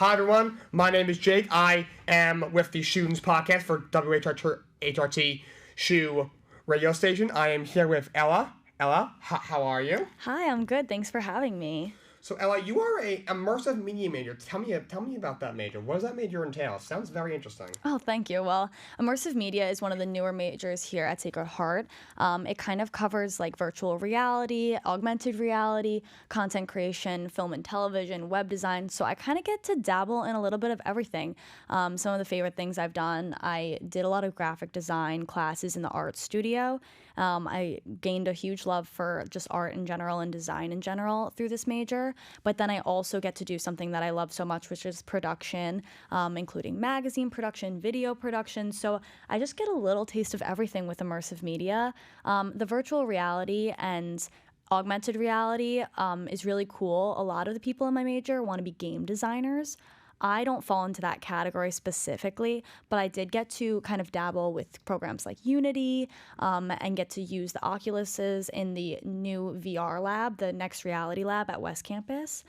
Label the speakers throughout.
Speaker 1: Hi everyone, my name is Jake. I am with the SHUtends Podcast for WHRT SHU radio station. I am here with Ella. Ella, how are you?
Speaker 2: Hi, I'm good. Thanks for having me.
Speaker 1: So Ella, you are a immersive media major. Tell me about that major. What does that major entail? Sounds very interesting.
Speaker 2: Oh, thank you. Well, immersive media is one of the newer majors here at Sacred Heart. It kind of covers like virtual reality, augmented reality, content creation, film and television, web design. So I kind of get to dabble in a little bit of everything. Some of the favorite things I've done, I did a lot of graphic design classes in the art studio. I gained a huge love for just art in general and design in general through this major. But then I also get to do something that I love so much, which is production, including magazine production, video production. So I just get a little taste of everything with immersive media. The virtual reality and augmented reality is really cool. A lot of the people in my major want to be game designers. I don't fall into that category specifically, but I did get to kind of dabble with programs like Unity and get to use the Oculuses in the new VR lab, the Next Reality Lab at West Campus.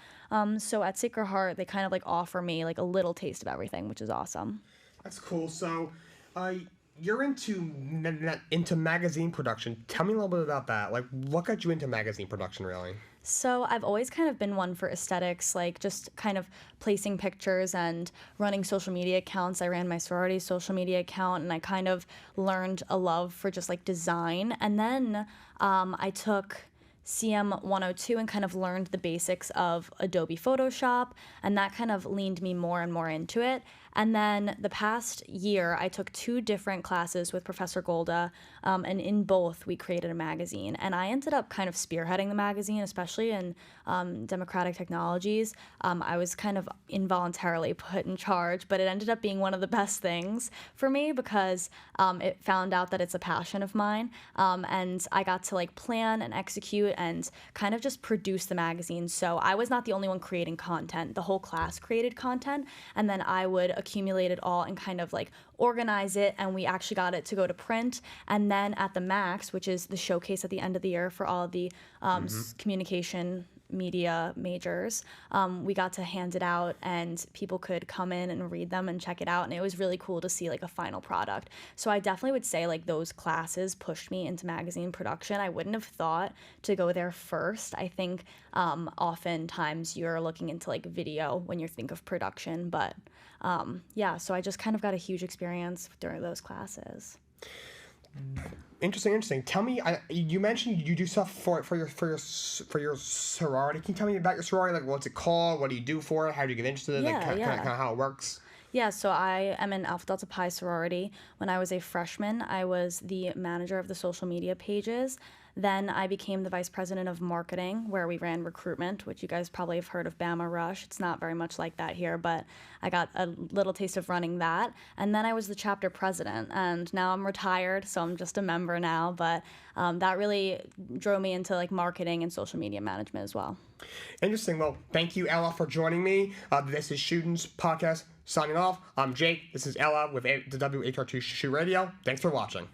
Speaker 2: So at Sacred Heart, they kind of like offer me like a little taste of everything, which is awesome.
Speaker 1: That's cool. So, you're into magazine production. Tell me a little bit about that. Like, what got you into magazine production, really?
Speaker 2: So I've always kind of been one for aesthetics, like just kind of placing pictures and running social media accounts. I ran my sorority social media account, and I kind of learned a love for just like design. And then I took CM 102 and kind of learned the basics of Adobe Photoshop, and that kind of leaned me more and more into it. And then the past year, I took 2 different classes with Professor Golda, and in both, we created a magazine. And I ended up kind of spearheading the magazine, especially in democratic technologies. I was kind of involuntarily put in charge, but it ended up being one of the best things for me because it found out that it's a passion of mine. And I got to like plan and execute and kind of just produce the magazine. So I was not the only one creating content. The whole class created content, and then I would accumulate it all and kind of like organize it, and we actually got it to go to print. And then at the Max, which is the showcase at the end of the year for all of the communication media majors, we got to hand it out and people could come in and read them and check it out, and it was really cool to see like a final product. So I definitely would say like those classes pushed me into magazine production. I wouldn't have thought to go there first. I think oftentimes you're looking into like video when you think of production, but yeah, so I just kind of got a huge experience during those classes.
Speaker 1: Interesting. Tell me, you mentioned you do stuff for your sorority. Can you tell me about your sorority? Like, what's it called? What do you do for it? How do you get interested in it? Kind of how it works?
Speaker 2: Yeah, so I am in Alpha Delta Pi sorority. When I was a freshman, I was the manager of the social media pages. Then I became the vice president of marketing, where we ran recruitment, which you guys probably have heard of Bama Rush. It's not very much like that here, but I got a little taste of running that. And then I was the chapter president, and now I'm retired, so I'm just a member now. But that really drove me into like marketing and social media management as well.
Speaker 1: Interesting. Well, thank you, Ella, for joining me. This is SHUtends Podcast signing off. I'm Jake. This is Ella with the WHRT SHU Radio. Thanks for watching.